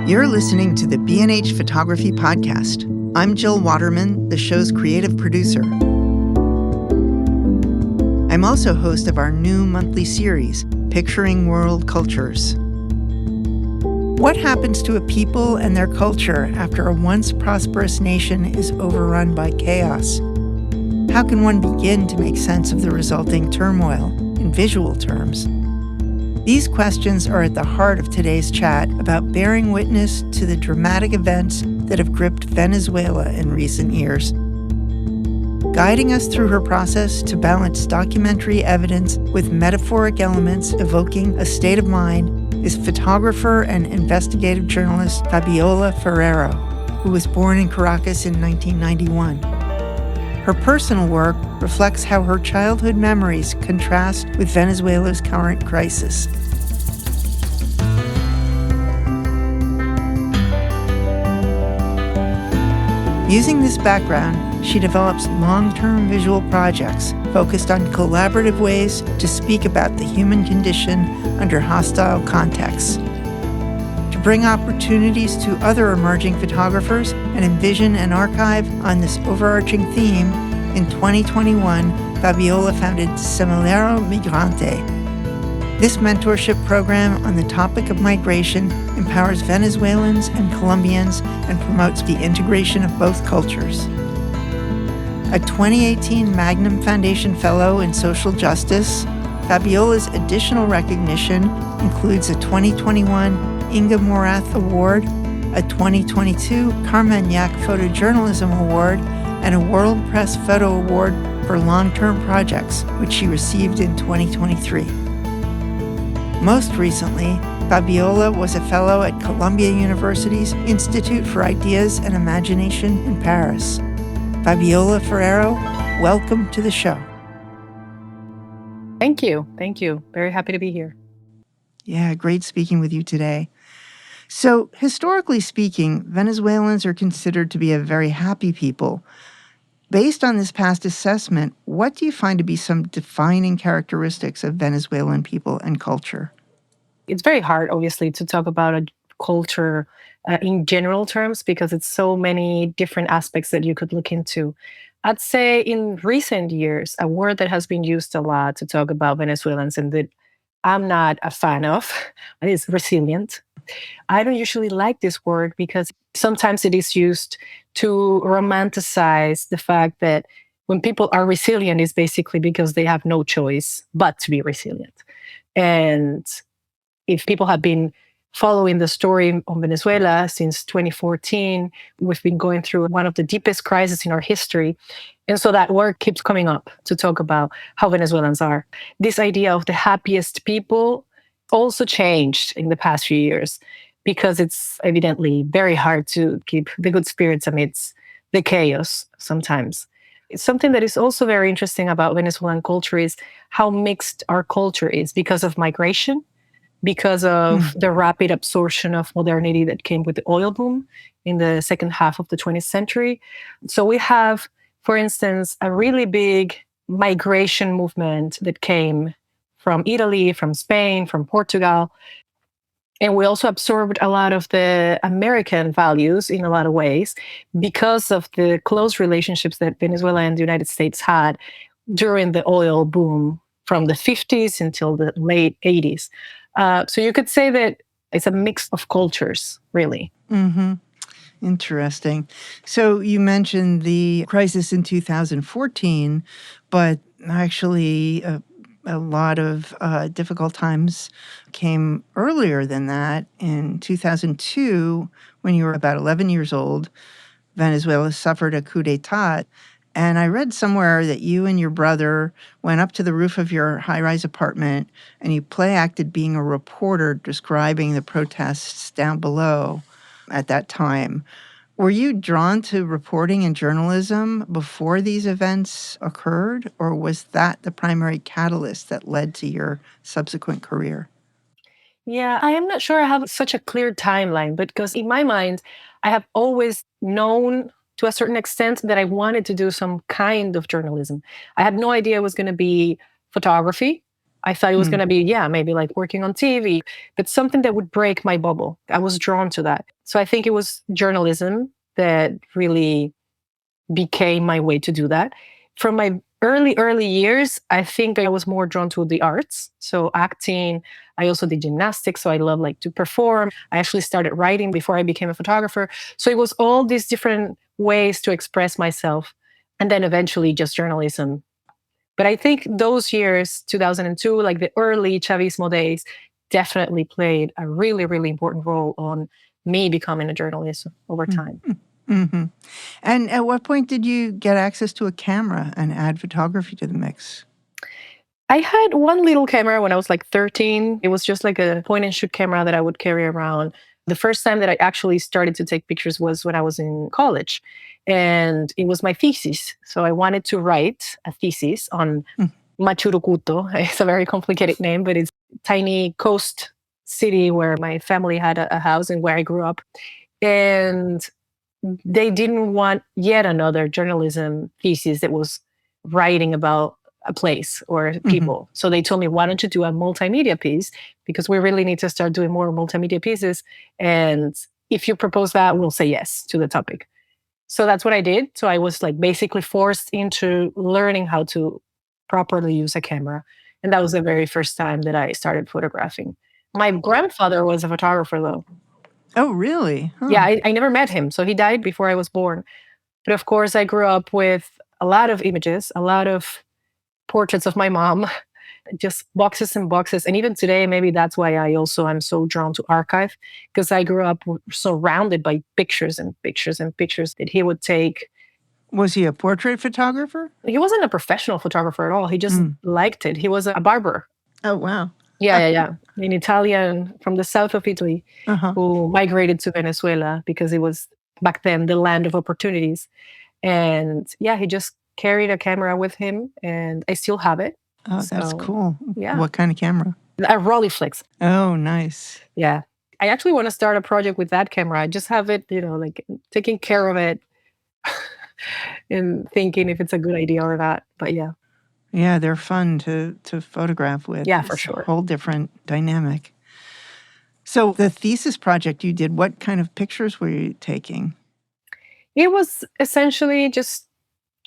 You're listening to the B&H Photography Podcast. I'm Jill Waterman, the show's creative producer. I'm also host of our new monthly series, Picturing World Cultures. What happens to a people and their culture after a once prosperous nation is overrun by chaos? How can one begin to make sense of the resulting turmoil in visual terms? These questions are at the heart of today's chat about bearing witness to the dramatic events that have gripped Venezuela in recent years. Guiding us through her process to balance documentary evidence with metaphoric elements evoking a state of mind is photographer and investigative journalist Fabiola Ferrero, who was born in Caracas in 1991. Her personal work reflects how her childhood memories contrast with Venezuela's current crisis. Using this background, she develops long-term visual projects focused on collaborative ways to speak about the human condition under hostile contexts. To bring opportunities to other emerging photographers and envision an archive on this overarching theme, in 2021, Fabiola founded Semillero Migrante. This mentorship program on the topic of migration empowers Venezuelans and Colombians and promotes the integration of both cultures. A 2018 Magnum Foundation Fellow in Social Justice, Fabiola's additional recognition includes a 2021 Inga Morath Award, a 2022 Carmagnac Photojournalism Award, and a World Press Photo Award for long-term projects, which she received in 2023. Most recently, Fabiola was a fellow at Columbia University's Institute for Ideas and Imagination in Paris. Fabiola Ferrero, welcome to the show. Thank you. Thank you. Very happy to be here. Yeah, great speaking with you today. So, historically speaking, Venezuelans are considered to be a very happy people. Based on this past assessment, what do you find to be some defining characteristics of Venezuelan people and culture? It's very hard, obviously, to talk about a culture in general terms because it's so many different aspects that you could look into. I'd say in recent years, a word that has been used a lot to talk about Venezuelans and that I'm not a fan of is resilient. I don't usually like this word because sometimes it is used to romanticize the fact that when people are resilient, it's basically because they have no choice but to be resilient. And if people have been following the story on Venezuela since 2014, we've been going through one of the deepest crises in our history. And so that word keeps coming up to talk about how Venezuelans are. This idea of the happiest people also changed in the past few years because it's evidently very hard to keep the good spirits amidst the chaos sometimes. It's something that is also very interesting about Venezuelan culture is how mixed our culture is because of migration, because of the rapid absorption of modernity that came with the oil boom in the second half of the 20th century. So we have, for instance, a really big migration movement that came from Italy, from Spain, from Portugal. And we also absorbed a lot of the American values in a lot of ways because of the close relationships that Venezuela and the United States had during the oil boom from the 50s until the late 80s. So you could say that it's a mix of cultures, really. Mm-hmm. Interesting. So you mentioned the crisis in 2014, but actually a lot of difficult times came earlier than that. In 2002, when you were about 11 years old, Venezuela suffered a coup d'etat. And I read somewhere that you and your brother went up to the roof of your high-rise apartment and you play-acted being a reporter describing the protests down below at that time. Were you drawn to reporting and journalism before these events occurred, or was that the primary catalyst that led to your subsequent career? Yeah, I am not sure I have such a clear timeline, but because in my mind, I have always known to a certain extent that I wanted to do some kind of journalism. I had no idea it was going to be photography. I thought it was Mm. going to be, maybe like working on TV, but something that would break my bubble. I was drawn to that. So I think it was journalism that really became my way to do that. From my early years, I think I was more drawn to the arts. So acting, I also did gymnastics. So I love like to perform. I actually started writing before I became a photographer. So it was all these different ways to express myself. And then eventually just journalism. But I think those years, 2002, like the early Chavismo days, definitely played a really, really important role on me becoming a journalist over time. Mm-hmm. And at what point did you get access to a camera and add photography to the mix? I had one little camera when I was like 13. It was just like a point and shoot camera that I would carry around. The first time that I actually started to take pictures was when I was in college. And it was my thesis. So I wanted to write a thesis on Mm. Machurucuto. It's a very complicated name, but it's a tiny coast city where my family had a house and where I grew up. And they didn't want yet another journalism thesis that was writing about a place or people. So they told me, why don't you do a multimedia piece? Because we really need to start doing more multimedia pieces. And if you propose that, we'll say yes to the topic. So that's what I did. So I was like basically forced into learning how to properly use a camera. And that was the very first time that I started photographing. My grandfather was a photographer, though. Oh, really? Yeah, Huh. I never met him. So he died before I was born. But of course, I grew up with a lot of images, a lot of portraits of my mom, just boxes and boxes. And even today, maybe that's why I also am so drawn to archive, because I grew up surrounded by pictures and pictures and pictures that he would take. Was he a portrait photographer? He wasn't a professional photographer at all. He just liked it. He was a barber. Oh, wow. Yeah. An Italian from the south of Italy Uh-huh. who migrated to Venezuela because it was back then the land of opportunities. And yeah, he just carried a camera with him and I still have it. Oh, that's So cool. yeah, What kind of camera? a Rolleiflex. Oh, nice. Yeah. I actually want to start a project with that camera. I just have it, like taking care of it and thinking if it's a good idea or not. But yeah. Yeah, they're fun to photograph with. Yeah, for It's sure. a whole different dynamic. So the thesis project you did, what kind of pictures were you taking? It was essentially just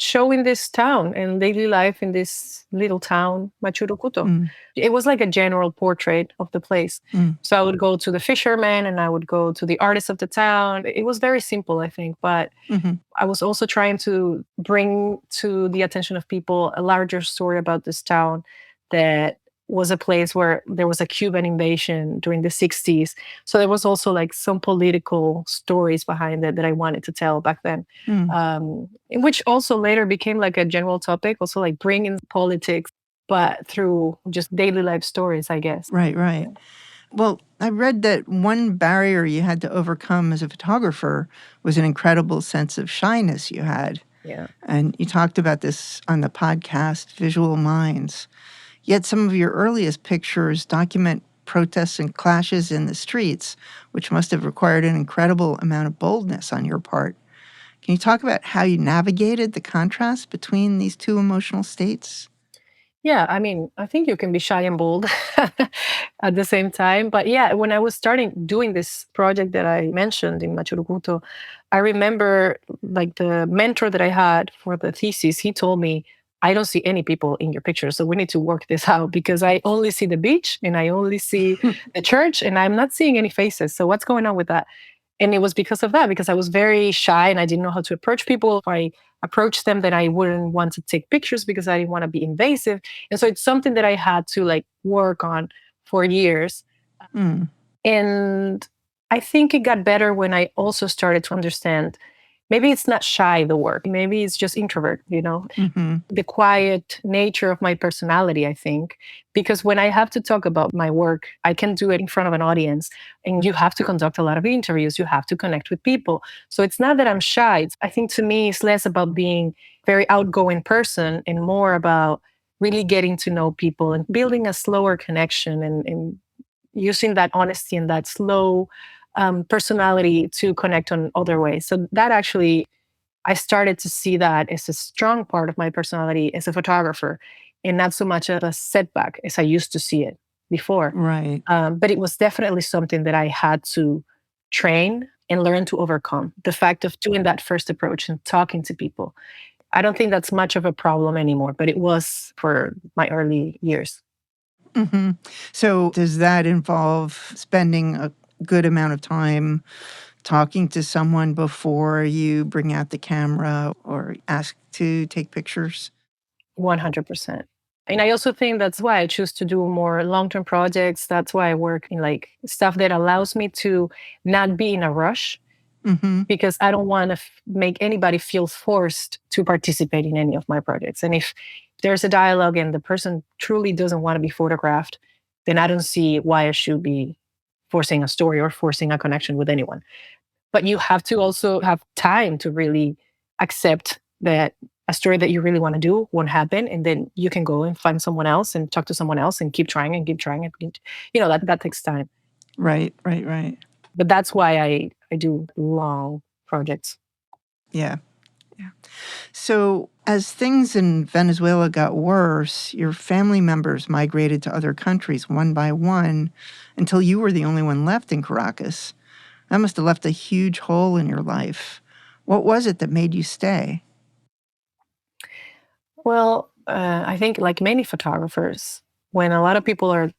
showing this town and daily life in this little town, Machurucuto. Mm. It was like a general portrait of the place. Mm. So I would go to the fisherman and I would go to the artists of the town. It was very simple, I think, but Mm-hmm. I was also trying to bring to the attention of people a larger story about this town that was a place where there was a Cuban invasion during the 60s. So there was also like some political stories behind it that I wanted to tell back then, in which also later became like a general topic, also like bringing politics, but through just daily life stories, I guess. Right. Well, I read that one barrier you had to overcome as a photographer was an incredible sense of shyness you had. Yeah. And you talked about this on the podcast, Visual Minds. Yet some of your earliest pictures document protests and clashes in the streets, which must have required an incredible amount of boldness on your part. Can you talk about how you navigated the contrast between these two emotional states? Yeah, I mean, I think you can be shy and bold at the same time. But yeah, when I was starting doing this project that I mentioned in Machurucuto, I remember like the mentor that I had for the thesis, he told me, I don't see any people in your picture. So we need to work this out because I only see the beach and I only see the church and I'm not seeing any faces. So what's going on with that? And it was because of that, because I was very shy and I didn't know how to approach people. If I approached them, then I wouldn't want to take pictures because I didn't want to be invasive. And so it's something that I had to like work on for years. Mm. And I think it got better when I also started to understand maybe it's not shy, the word. Maybe it's just introvert, Mm-hmm. the quiet nature of my personality, I think. Because when I have to talk about my work, I can do it in front of an audience. And you have to conduct a lot of interviews. You have to connect with people. So it's not that I'm shy. I think to me, it's less about being a very outgoing person and more about really getting to know people and building a slower connection and using that honesty and that slow personality to connect on other ways. So that actually, I started to see that as a strong part of my personality as a photographer. and not so much of a setback as I used to see it before. Right. But it was definitely something that I had to train and learn to overcome. The fact of doing that first approach and talking to people. I don't think that's much of a problem anymore, but it was for my early years. Hmm. So does that involve spending a good amount of time talking to someone before you bring out the camera or ask to take pictures? 100%. And I also think that's why I choose to do more long-term projects. That's why I work in like stuff that allows me to not be in a rush, Hmm. because I don't want to make anybody feel forced to participate in any of my projects. And if there's a dialogue and the person truly doesn't want to be photographed, then I don't see why I should be forcing a story or forcing a connection with anyone. But you have to also have time to really accept that a story that you really want to do won't happen, and then you can go and find someone else and talk to someone else and keep trying and keep trying and that takes time. Right, right, right. But that's why I do long projects. Yeah, yeah. So as things in Venezuela got worse, your family members migrated to other countries one by one until you were the only one left in Caracas. That must have left a huge hole in your life. What was it that made you stay? Well, I think like many photographers, when a lot of people are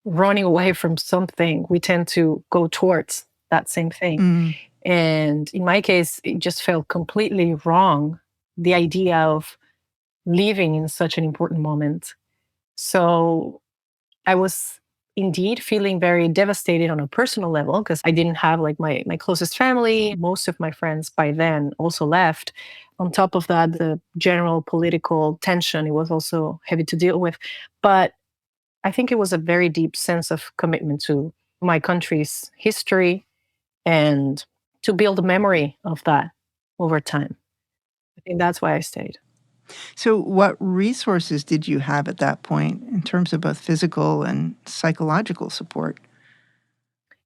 running away from something, we tend to go towards that same thing. Mm, And in my case, it just felt completely wrong, the idea of leaving in such an important moment. So I was indeed feeling very devastated on a personal level because I didn't have like my closest family. Most of my friends by then also left. On top of that, the general political tension, it was also heavy to deal with. But I think it was a very deep sense of commitment to my country's history and to build a memory of that over time. I think that's why I stayed. so what resources did you have at that point in terms of both physical and psychological support?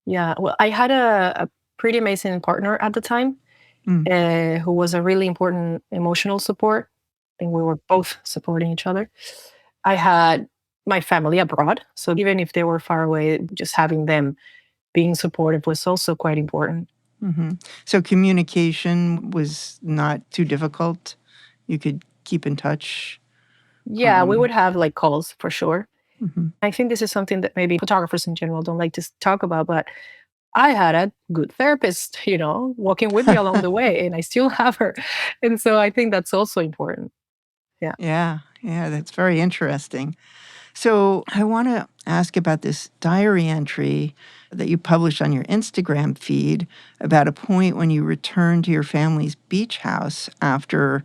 Yeah, well, I had a pretty amazing partner at the time, Mm, who was a really important emotional support, and we were both supporting each other. I had my family abroad, so even if they were far away, just having them being supportive was also quite important. mhm. So communication was not too difficult? You could keep in touch? Yeah, we Um, would have like calls for sure. mhm. I think this is something that maybe photographers in general don't like to talk about, but I had a good therapist, walking with me along the way, and I still have her. And so I think that's also important. Yeah. Yeah, yeah, that's very interesting. So I want to ask about this diary entry that you published on your Instagram feed about a point when you returned to your family's beach house after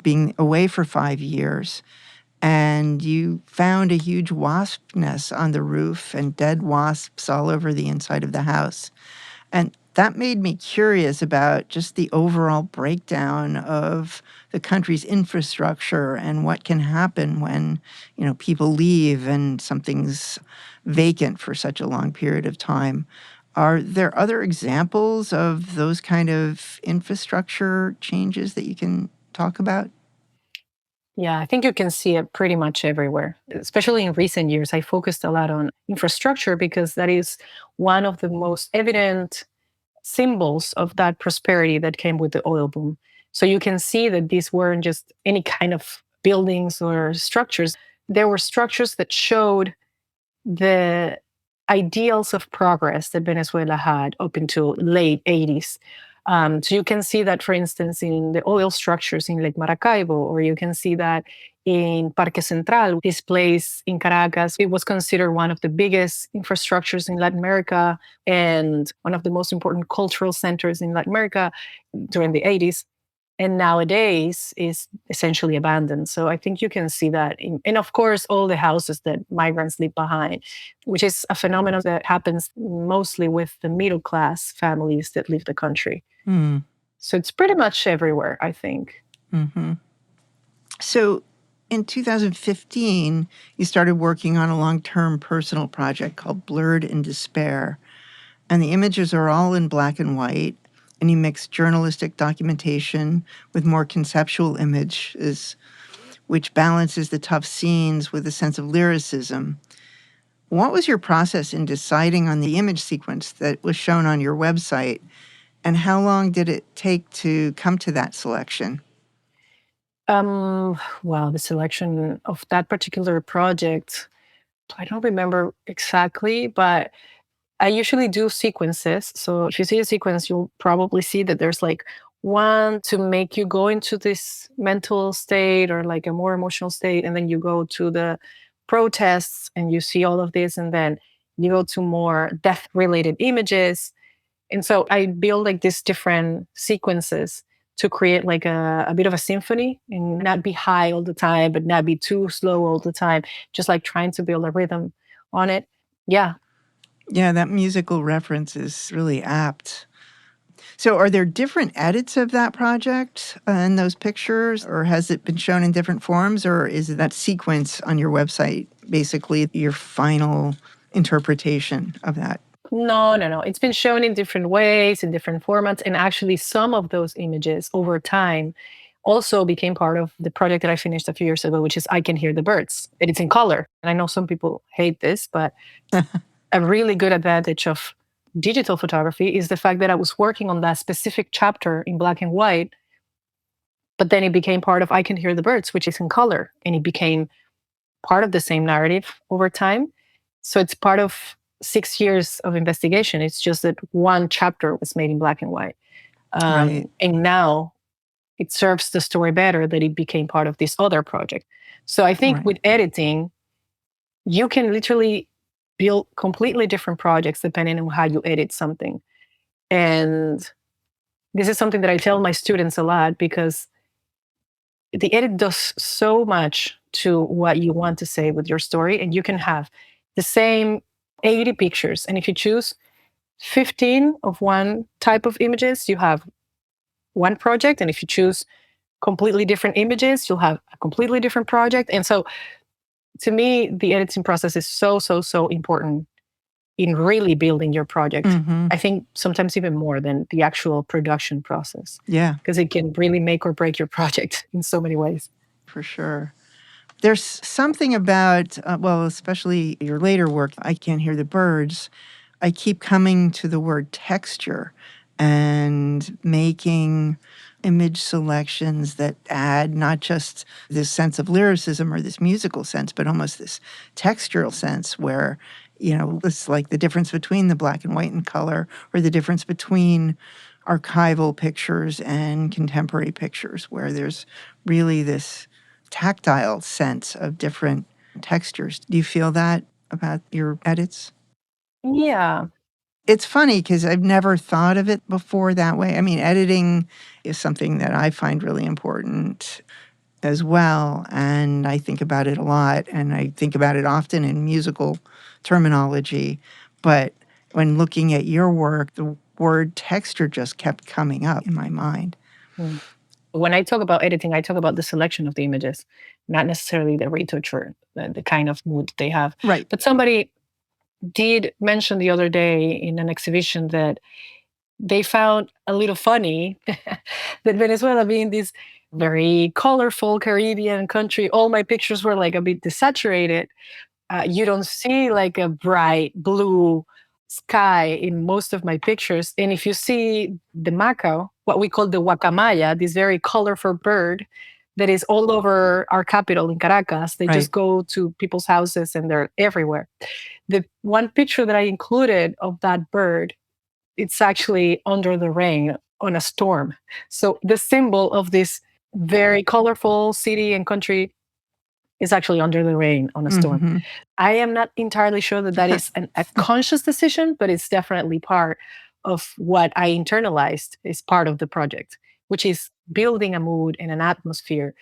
being away for 5 years. And you found a huge wasp nest on the roof and dead wasps all over the inside of the house. And that made me curious about just the overall breakdown of the country's infrastructure and what can happen when, people leave and something's vacant for such a long period of time. Are there other examples of those kind of infrastructure changes that you can talk about? Yeah, I think you can see it pretty much everywhere. Especially in recent years, I focused a lot on infrastructure because that is one of the most evident symbols of that prosperity that came with the oil boom. So you can see that these weren't just any kind of buildings or structures. There were structures that showed the ideals of progress that Venezuela had up until late 80s. So you can see that, for instance, in the oil structures in Lake Maracaibo, or you can see that in Parque Central, this place in Caracas. It was considered one of the biggest infrastructures in Latin America and one of the most important cultural centers in Latin America during the 80s, and nowadays is essentially abandoned. So I think you can see that and of course all the houses that migrants leave behind, which is a phenomenon that happens mostly with the middle class families that leave the country. Hmm. So it's pretty much everywhere, I think. Mm-hmm. So in 2015, you started working on a long-term personal project called Blurred in Despair. And the images are all in black and white. And you mix journalistic documentation with more conceptual images. which balances the tough scenes with a sense of lyricism. What was your process in deciding on the image sequence that was shown on your website, and how long did it take to come to that selection? Well, the selection of that particular project, I don't remember exactly, but I usually do sequences. So if you see a sequence, you'll probably see that there's like one to make you go into this mental state or like a more emotional state. And then you go to the protests and you see all of this. And then you go to more death related images. And so I build like these different sequences to create like a bit of a symphony and not be high all the time, but not be too slow all the time. Just like trying to build a rhythm on it. Yeah. Yeah, that musical reference is really apt. So, are there different edits of that project and those pictures, or has it been shown in different forms, or is that sequence on your website basically your final interpretation of that? No, no, no. It's been shown in different ways, in different formats. And actually, some of those images over time also became part of the project that I finished a few years ago, which is I Can Hear the Birds. And it's in color. And I know some people hate this, but a really good advantage of digital photography is the fact that I was working on that specific chapter in black and white, but then it became part of I Can Hear the Birds, which is in color. And it became part of the same narrative over time. So it's part of 6 years of investigation. It's just that one chapter was made in black and white. Right, And now it serves the story better that it became part of this other project. So I think right. with editing, you can literally build completely different projects depending on how you edit something. And this is something that I tell my students a lot because the edit does so much to what you want to say with your story. And you can have the same 80 pictures. And if you choose 15 of one type of images, you have one project. And if you choose completely different images, you'll have a completely different project. And so to me, the editing process is so, so, so important in really building your project. Hmm. I think sometimes even more than the actual production process, Yeah, because it can really make or break your project in so many ways. for sure. There's something about, well, especially your later work, I Can't Hear the Birds. I keep coming to the word texture and making image selections that add not just this sense of lyricism or this musical sense, but almost this textural sense where, it's like the difference between the black and white and color, or the difference between archival pictures and contemporary pictures, where there's really this tactile sense of different textures. Do you feel that about your edits? Yeah. It's funny because I've never thought of it before that way. I mean, editing is something that I find really important as well, and I think about it a lot, and I think about it often in musical terminology. But when looking at your work, the word texture just kept coming up in my mind. Mm. When I talk about editing, I talk about the selection of the images, not necessarily the retouch or the kind of mood they have. Right. But somebody did mention the other day in an exhibition that they found a little funny that Venezuela being this very colorful Caribbean country, all my pictures were like a bit desaturated. You don't see like a bright blue sky in most of my pictures. And if you see the macaw, what we call the guacamaya, this very colorful bird that is all over our capital in Caracas, they Right. just go to people's houses and they're everywhere. The one picture that I included of that bird, it's actually under the rain on a storm. So the symbol of this very colorful city and country is actually under the rain on a storm. Mhm. I am not entirely sure that that is a conscious decision, but it's definitely part of what I internalized as part of the project, which is building a mood and an atmosphere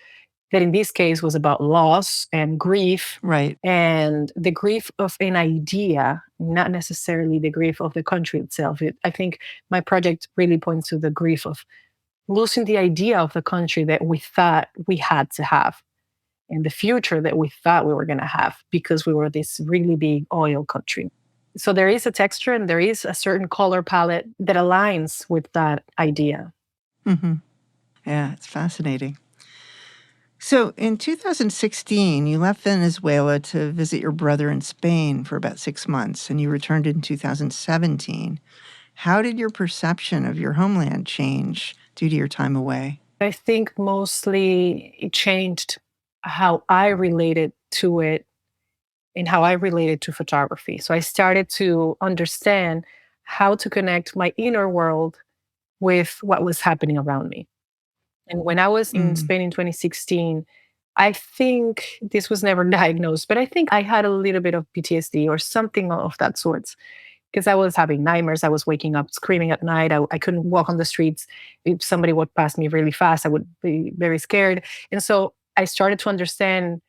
that in this case was about loss and grief, Right. and the grief of an idea, not necessarily the grief of the country itself. I think my project really points to the grief of losing the idea of the country that we thought we had to have in the future that we thought we were going to have because we were this really big oil country. So there is a texture and there is a certain color palette that aligns with that idea. Mhm. Yeah, it's fascinating. So in 2016, you left Venezuela to visit your brother in Spain for about 6 months, and you returned in 2017. How did your perception of your homeland change due to your time away? I think mostly it changed how I related to it and how I related to photography. So I started to understand how to connect my inner world with what was happening around me. And when I was in Mm, Spain in 2016, I think this was never diagnosed, but I think I had a little bit of PTSD or something of that sort because I was having nightmares. I was waking up screaming at night. I couldn't walk on the streets. If somebody would pass me really fast, I would be very scared. And so I started to understand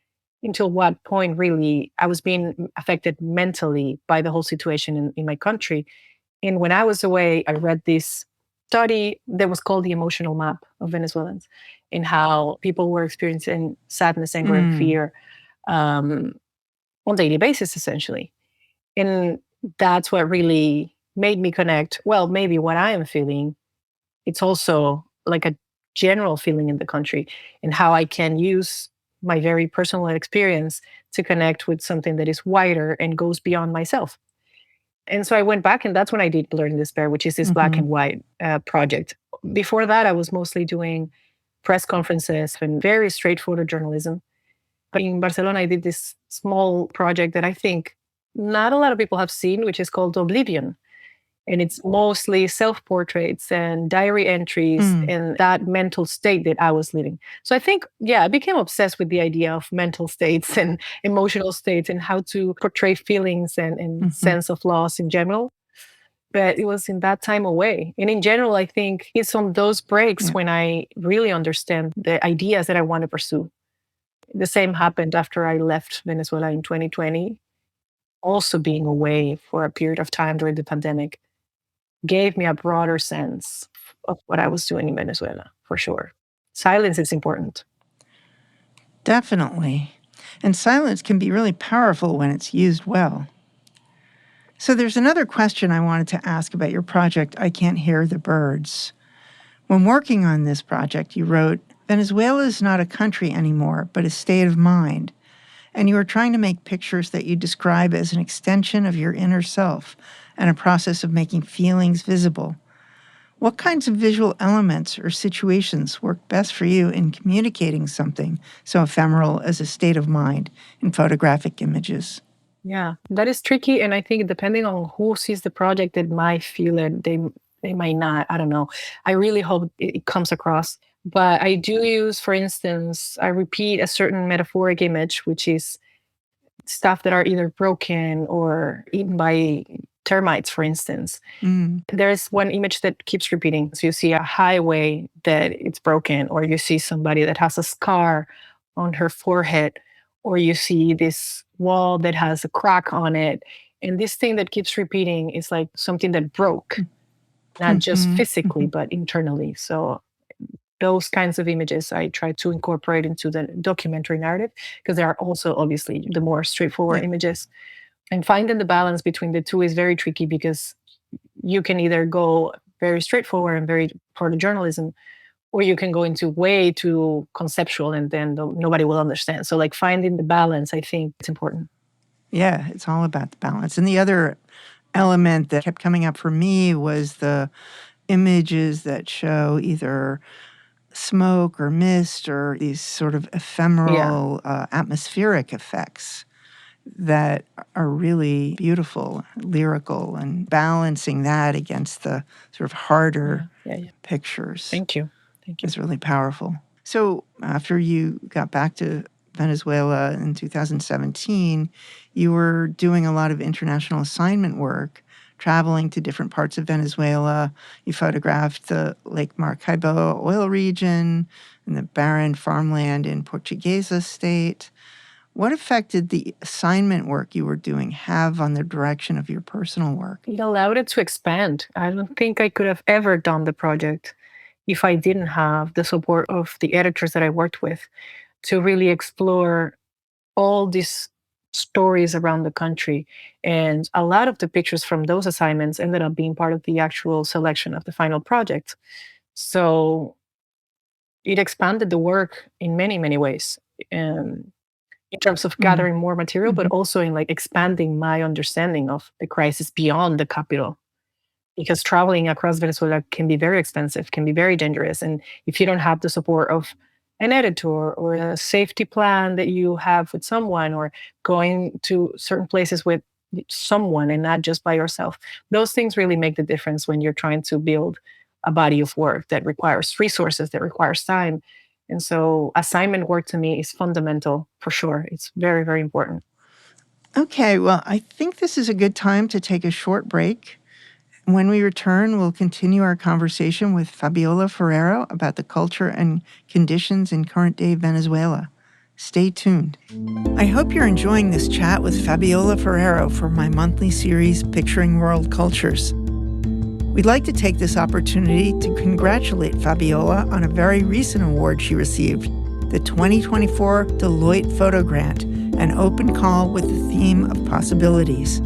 until what point really I was being affected mentally by the whole situation in my country. And when I was away, I read this study that was called the emotional map of Venezuelans and how people were experiencing sadness, anger, and mm, fear um, on a daily basis, essentially. And that's what really made me connect. Well, maybe what I am feeling, it's also like a general feeling in the country and how I can use my very personal experience to connect with something that is wider and goes beyond myself. And so I went back, and that's when I did Learn Despair, which is this black mhm. and white project. Before that, I was mostly doing press conferences and very straight photojournalism. But in Barcelona, I did this small project that I think not a lot of people have seen, which is called Oblivion. And it's mostly self portraits and diary entries Mm, and that mental state that I was living. So I think, yeah, I became obsessed with the idea of mental states and emotional states and how to portray feelings and mhm. sense of loss in general. But it was in that time away. And in general, I think it's on those breaks Yeah. when I really understand the ideas that I want to pursue. The same happened after I left Venezuela in 2020. Also, being away for a period of time during the pandemic gave me a broader sense of what I was doing in Venezuela, for sure. Silence is important. Definitely. And silence can be really powerful when it's used well. So there's another question I wanted to ask about your project, I Can't Hear the Birds. When working on this project, you wrote, Venezuela is not a country anymore, but a state of mind. And you are trying to make pictures that you describe as an extension of your inner self and a process of making feelings visible. What kinds of visual elements or situations work best for you in communicating something so ephemeral as a state of mind in photographic images? Yeah, that is tricky. And I think depending on who sees the project, they might feel it. They might not. I don't know. I really hope it comes across. But I do use, for instance, I repeat a certain metaphoric image, which is stuff that are either broken or eaten by termites, for instance. Mm, There's one image that keeps repeating. So you see a highway that it's broken, or you see somebody that has a scar on her forehead, or you see this wall that has a crack on it. And this thing that keeps repeating is like something that broke, not just mhm, physically, mhm. but internally. So those kinds of images I try to incorporate into the documentary narrative because they are also obviously the more straightforward Yeah. images. And finding the balance between the two is very tricky because you can either go very straightforward and very photojournalism, or you can go into way too conceptual and then nobody will understand. So, like finding the balance, I think it's important. Yeah, it's all about the balance. And the other element that kept coming up for me was the images that show either smoke or mist or these sort of Yeah. ephemeral atmospheric effects that are really beautiful, lyrical, and balancing that against the sort of harder Yeah. Yeah. Yeah. pictures Thank you. Thank you. is really powerful. So after you got back to Venezuela in 2017, you were doing a lot of international assignment work, traveling to different parts of Venezuela. You photographed the Lake Maracaibo oil region and the barren farmland in Portuguesa state. What effect did the assignment work you were doing have on the direction of your personal work? It allowed it to expand. I don't think I could have ever done the project if I didn't have the support of the editors that I worked with to really explore all these stories around the country. And a lot of the pictures from those assignments ended up being part of the actual selection of the final project. So it expanded the work in many, many ways. Um, in terms of Mm. gathering more material, but Mhm. also in like expanding my understanding of the crisis beyond the capital. Because traveling across Venezuela can be very expensive, can be very dangerous. And if you don't have the support of an editor or a safety plan that you have with someone, or going to certain places with someone and not just by yourself, those things really make the difference when you're trying to build a body of work that requires resources, that requires time. And so assignment work to me is fundamental for sure. It's very, very important. Okay, well, I think this is a good time to take a short break. When we return, we'll continue our conversation with Fabiola Ferrero about the culture and conditions in current-day Venezuela. Stay tuned. I hope you're enjoying this chat with Fabiola Ferrero for my monthly series, Picturing World Cultures. We'd like to take this opportunity to congratulate Fabiola on a very recent award she received, the 2024 Deloitte Photo Grant, an open call with the theme of possibilities.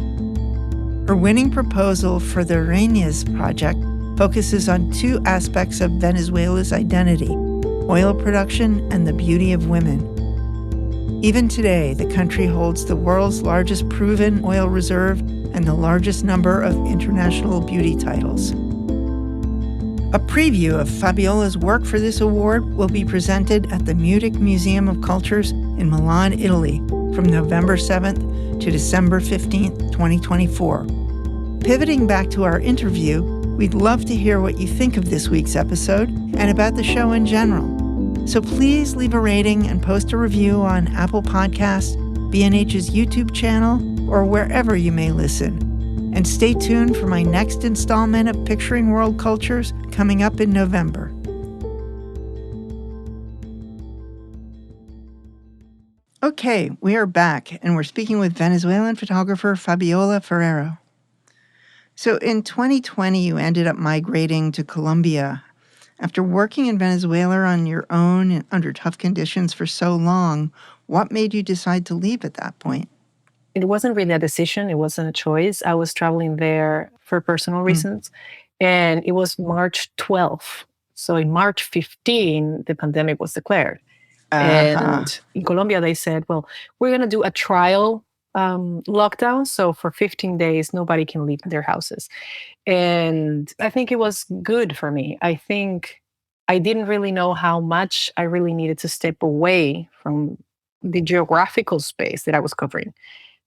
Her winning proposal for the Reines project focuses on two aspects of Venezuela's identity: oil production and the beauty of women. Even today, the country holds the world's largest proven oil reserve and the largest number of international beauty titles. A preview of Fabiola's work for this award will be presented at the Munich Museum of Cultures in Milan, Italy, from November 7th to December 15th, 2024. Pivoting back to our interview, we'd love to hear what you think of this week's episode and about the show in general. So please leave a rating and post a review on Apple Podcasts, B&H's YouTube channel, or wherever you may listen. And stay tuned for my next installment of Picturing World Cultures coming up in November. Okay, we are back, and we're speaking with Venezuelan photographer Fabiola Ferrero. So in 2020, you ended up migrating to Colombia. After working in Venezuela on your own and under tough conditions for so long, what made you decide to leave at that point? It wasn't really a decision. It wasn't a choice. I was traveling there for personal reasons. And it was March 12th. So in March 15, the pandemic was declared. And in Colombia, they said, well, we're going to do a trial lockdown. So for 15 days, nobody can leave their houses. And I think it was good for me. I think I didn't really know how much I really needed to step away from the geographical space that I was covering,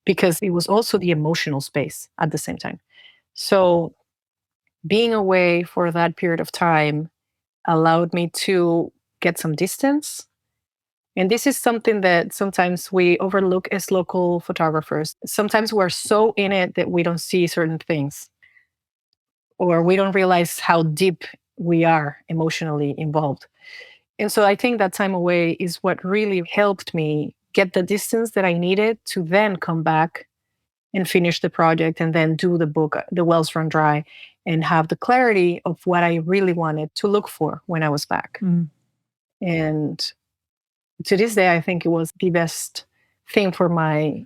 because it was also the emotional space at the same time. So being away for that period of time allowed me to get some distance. And this is something that sometimes we overlook as local photographers. Sometimes we're so in it that we don't see certain things, or we don't realize how deep we are emotionally involved. And so I think that time away is what really helped me get the distance that I needed to then come back and finish the project and then do the book, The Wells Run Dry, and have the clarity of what I really wanted to look for when I was back. And to this day, I think it was the best thing for my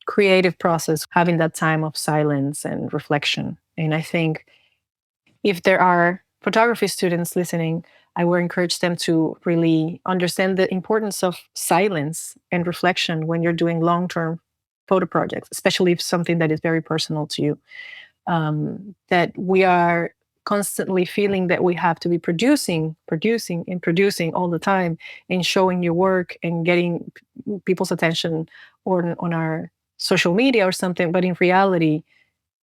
creative process, having that time of silence and reflection. And I think if there are photography students listening, I would encourage them to really understand the importance of silence and reflection when you're doing long-term photo projects, especially if something that is very personal to you. That we are constantly feeling that we have to be and producing all the time, and showing your work and getting people's attention or on our social media or something. But in reality,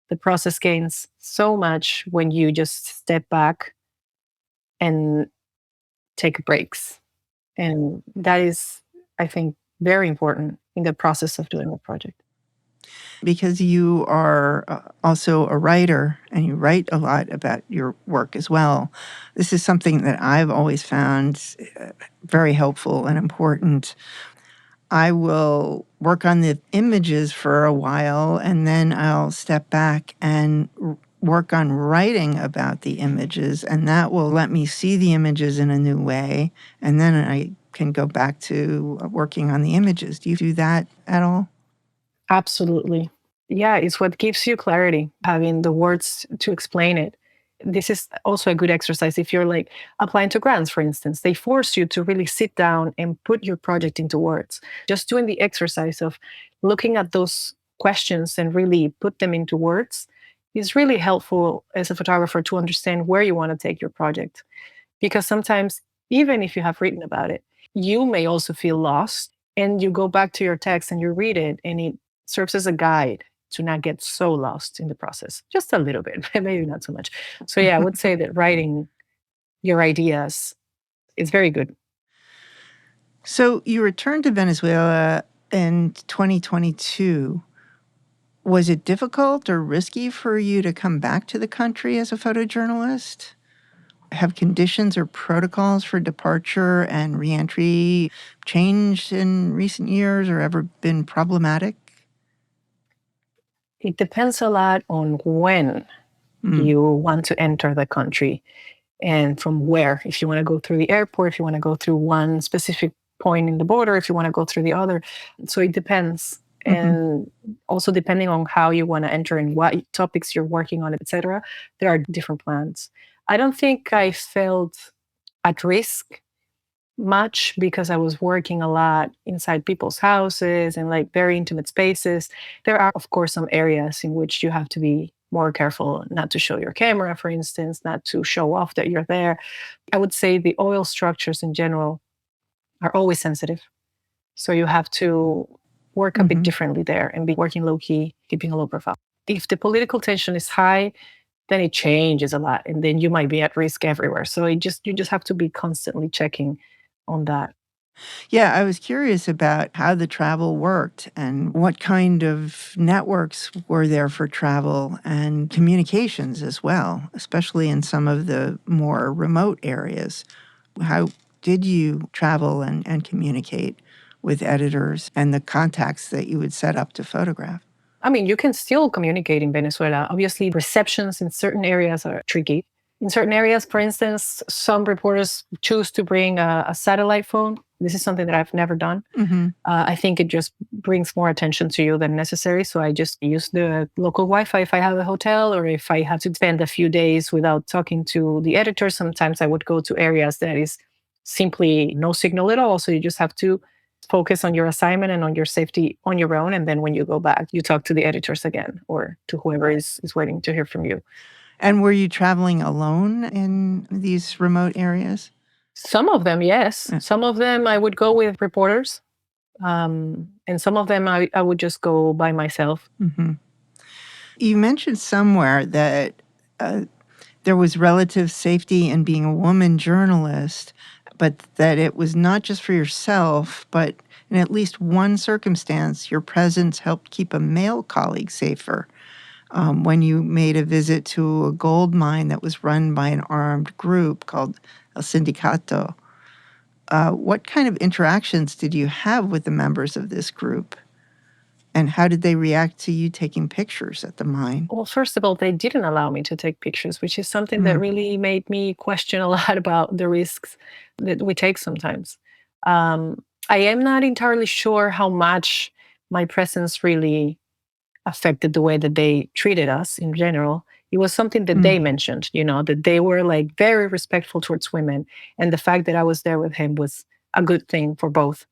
the process gains so much when you just step back and take breaks. And that is, I think, very important in the process of doing a project. Because you are also a writer and you write a lot about your work as well, this is something that I've always found very helpful and important. I will work on the images for a while and then I'll step back and work on writing about the images, and that will let me see the images in a new way. And then I can go back to working on the images. Do you do that at all? Absolutely. Yeah, it's what gives you clarity, having the words to explain it. This is also a good exercise if you're like applying to grants, for instance. They force you to really sit down and put your project into words. Just doing the exercise of looking at those questions and really put them into words is really helpful as a photographer to understand where you want to take your project. Because sometimes, even if you have written about it, you may also feel lost and you go back to your text and you read it, and it serves as a guide to not get so lost in the process. Just a little bit, maybe not so much. So, yeah, I would say that writing your ideas is very good. So you returned to Venezuela in 2022. Was it difficult or risky for you to come back to the country as a photojournalist? Have conditions or protocols for departure and reentry changed in recent years or ever been problematic? It depends a lot on when you want to enter the country and from where. If you want to go through the airport, if you want to go through one specific point in the border, if you want to go through the other. So it depends. And also depending on how you want to enter and what topics you're working on, etc., there are different plans. I don't think I felt at risk much because I was working a lot inside people's houses and like very intimate spaces. There are, of course, some areas in which you have to be more careful not to show your camera, for instance, not to show off that you're there. I would say the oil structures in general are always sensitive. So you have to work a bit differently there and be working low key, keeping a low profile. If the political tension is high, then it changes a lot and then you might be at risk everywhere. So you just have to be constantly checking on that. Yeah, I was curious about how the travel worked and what kind of networks were there for travel and communications as well, especially in some of the more remote areas. How did you travel and communicate with editors and the contacts that you would set up to photograph? I mean, you can still communicate in Venezuela. Obviously, receptions in certain areas are tricky. In certain areas, for instance, some reporters choose to bring a satellite phone. This is something that I've never done. I think it just brings more attention to you than necessary. So I just use the local Wi Fi if I have a hotel or if I have to spend a few days without talking to the editor. Sometimes I would go to areas that is simply no signal at all. So you just have to focus on your assignment and on your safety on your own. And then when you go back, you talk to the editors again or to whoever is waiting to hear from you. And were you traveling alone in these remote areas? Some of them, yes. Some of them I would go with reporters. And some of them I would just go by myself. You mentioned somewhere that there was relative safety in being a woman journalist, but that it was not just for yourself, but in at least one circumstance, your presence helped keep a male colleague safer. When you made a visit to a gold mine that was run by an armed group called El Sindicato. What kind of interactions did you have with the members of this group? And how did they react to you taking pictures at the mine? Well, first of all, they didn't allow me to take pictures, which is something that really made me question a lot about the risks that we take sometimes. I am not entirely sure how much my presence really affected the way that they treated us in general. It was something that they mentioned, that they were like very respectful towards women. And the fact that I was there with him was a good thing for both.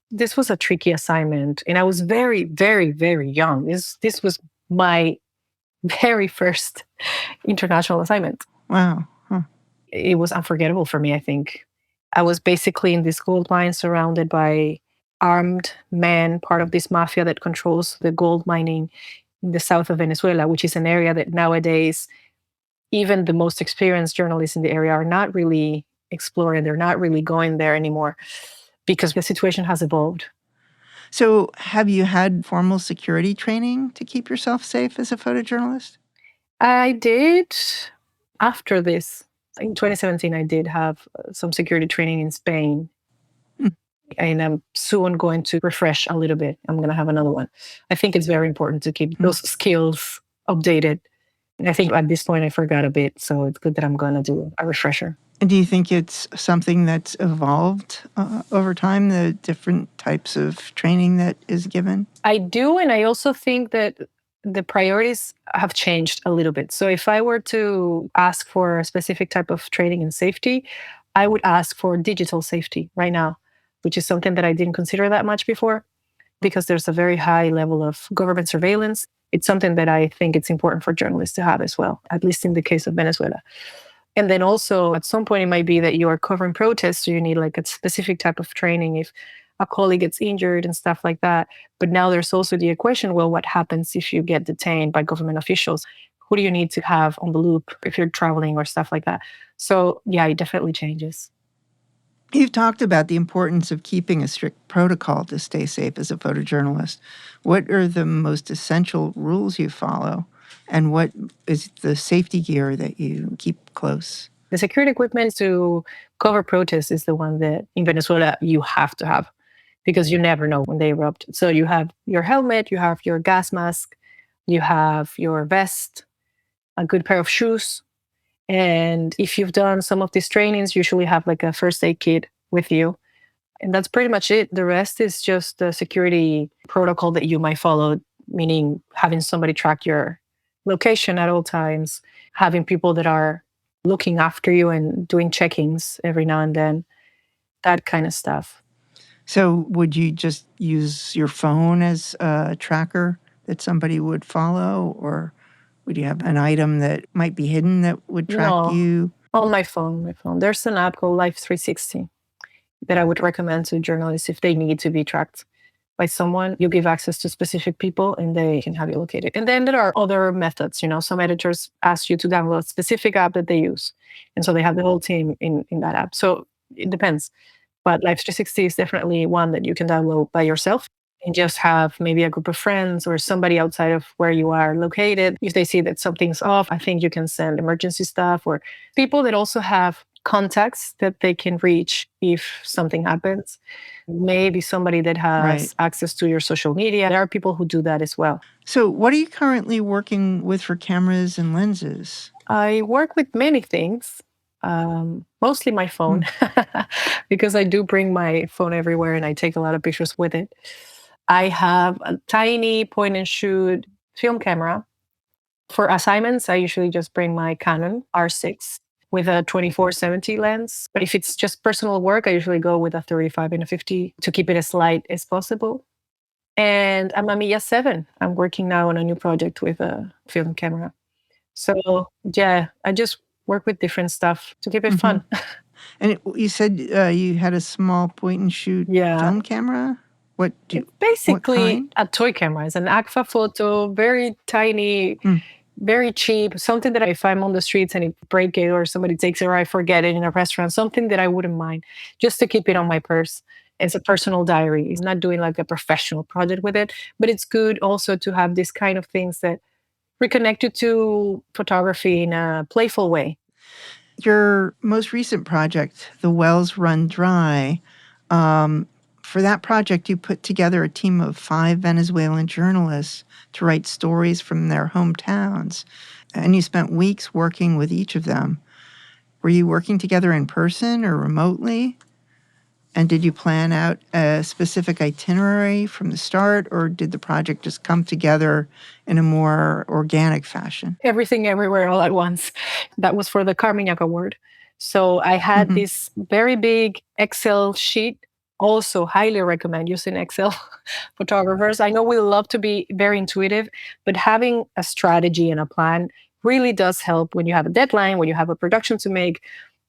This was a tricky assignment. And I was very, very, very young. This was my very first international assignment. Wow. Huh. It was unforgettable for me, I think. I was basically in this gold mine surrounded by armed men, part of this mafia that controls the gold mining in the south of Venezuela, which is an area that nowadays even the most experienced journalists in the area are not really exploring. They're not really going there anymore because the situation has evolved. So have you had formal security training to keep yourself safe as a photojournalist? I did after this. In 2017, I did have some security training in Spain. And I'm soon going to refresh a little bit. I'm going to have another one. I think it's very important to keep those skills updated. And I think at this point I forgot a bit. So it's good that I'm going to do a refresher. And do you think it's something that's evolved over time, the different types of training that is given? I do. And I also think that The priorities have changed a little bit. So if I were to ask for a specific type of training in safety, I would ask for digital safety right now, which is something that I didn't consider that much before because there's a very high level of government surveillance. It's something that I think it's important for journalists to have as well, at least in the case of Venezuela. And then also at some point it might be that you are covering protests, so you need like a specific type of training if a colleague gets injured and stuff like that. But now there's also the equation, well, what happens if you get detained by government officials? Who do you need to have on the loop if you're traveling or stuff like that? So yeah, it definitely changes. You've talked about the importance of keeping a strict protocol to stay safe as a photojournalist. What are the most essential rules you follow? And what is the safety gear that you keep close? The security equipment to cover protests is the one that in Venezuela you have to have because you never know when they erupt. So you have your helmet, you have your gas mask, you have your vest, a good pair of shoes. And if you've done some of these trainings, you usually have like a first aid kit with you. And that's pretty much it. The rest is just the security protocol that you might follow, meaning having somebody track your location at all times, having people that are looking after you and doing check-ins every now and then, that kind of stuff. So would you just use your phone as a tracker that somebody would follow? Or would you have an item that might be hidden that would track No, you? on my phone. There's an app called Life 360 that I would recommend to journalists if they need to be tracked by someone. You give access to specific people and they can have you located. And then there are other methods. Some editors ask you to download a specific app that they use. And so they have the whole team in that app. So it depends. But Life 360 is definitely one that you can download by yourself and just have maybe a group of friends or somebody outside of where you are located. If they see that something's off, I think you can send emergency stuff or people that also have contacts that they can reach if something happens. Maybe somebody that Right. has access to your social media. There are people who do that as well. So what are you currently working with for cameras and lenses? I work with many things, mostly my phone, because I do bring my phone everywhere and I take a lot of pictures with it. I have a tiny point and shoot film camera. For assignments, I usually just bring my Canon R6 with a 24-70 lens. But if it's just personal work, I usually go with a 35 and a 50 to keep it as light as possible. And I'm a Mia 7. I'm working now on a new project with a film camera. So yeah, I just work with different stuff to keep it fun. And you said you had a small point and shoot Yeah. film camera? It's basically kind? a toy camera. It's an Agfa photo, very tiny, very cheap, something that if I'm on the streets and it break it or somebody takes it or I forget it in a restaurant, something that I wouldn't mind just to keep it on my purse. It's a personal diary. It's not doing like a professional project with it, but it's good also to have these kind of things that reconnect you to photography in a playful way. Your most recent project, The Wells Run Dry, for that project, you put together a team of 5 Venezuelan journalists to write stories from their hometowns. And you spent weeks working with each of them. Were you working together in person or remotely? And did you plan out a specific itinerary from the start, or did the project just come together in a more organic fashion? Everything everywhere all at once. That was for the Carmignac Award. So I had this very big Excel sheet. Also, highly recommend using Excel photographers. I know we love to be very intuitive, but having a strategy and a plan really does help when you have a deadline, when you have a production to make,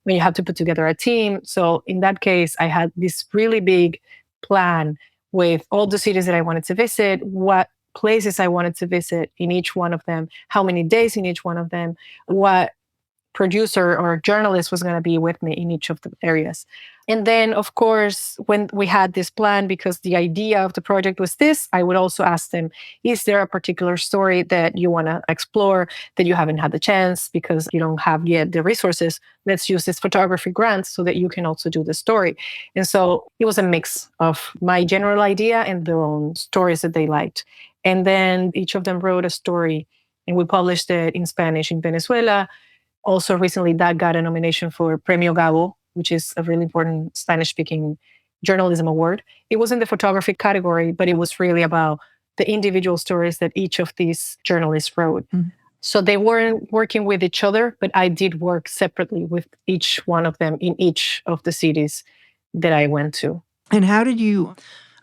when you have to put together a team. So in that case, I had this really big plan with all the cities that I wanted to visit, what places I wanted to visit in each one of them, how many days in each one of them, what producer or journalist was going to be with me in each of the areas. And then, of course, when we had this plan, because the idea of the project was this, I would also ask them, is there a particular story that you want to explore that you haven't had the chance because you don't have yet the resources? Let's use this photography grant so that you can also do the story. And so it was a mix of my general idea and their own stories that they liked. And then each of them wrote a story and we published it in Spanish in Venezuela. Also, recently, that got a nomination for Premio Gabo, which is a really important Spanish speaking journalism award. It was in the photography category, but it was really about the individual stories that each of these journalists wrote. Mm. So they weren't working with each other, but I did work separately with each one of them in each of the cities that I went to. And how did you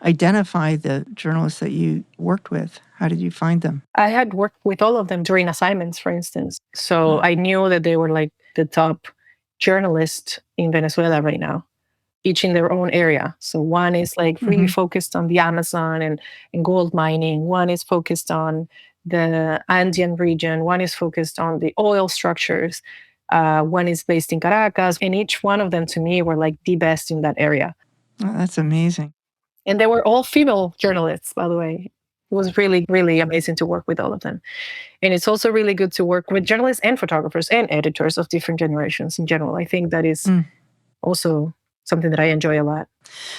identify the journalists that you worked with? How did you find them? I had worked with all of them during assignments, for instance. So I knew that they were like the top journalists in Venezuela right now, each in their own area. So one is like really focused on the Amazon and gold mining. One is focused on the Andean region. One is focused on the oil structures. One is based in Caracas. And each one of them to me were like the best in that area. Oh, that's amazing. And they were all female journalists, by the way. It was really, really amazing to work with all of them. And it's also really good to work with journalists and photographers and editors of different generations in general. I think that is also something that I enjoy a lot.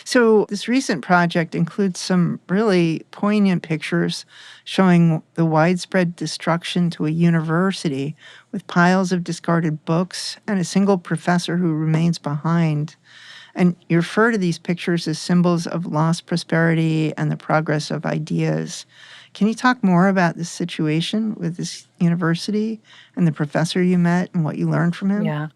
So this recent project includes some really poignant pictures showing the widespread destruction to a university with piles of discarded books and a single professor who remains behind. And you refer to these pictures as symbols of lost prosperity and the progress of ideas. Can you talk more about this situation with this university and the professor you met and what you learned from him? Yeah.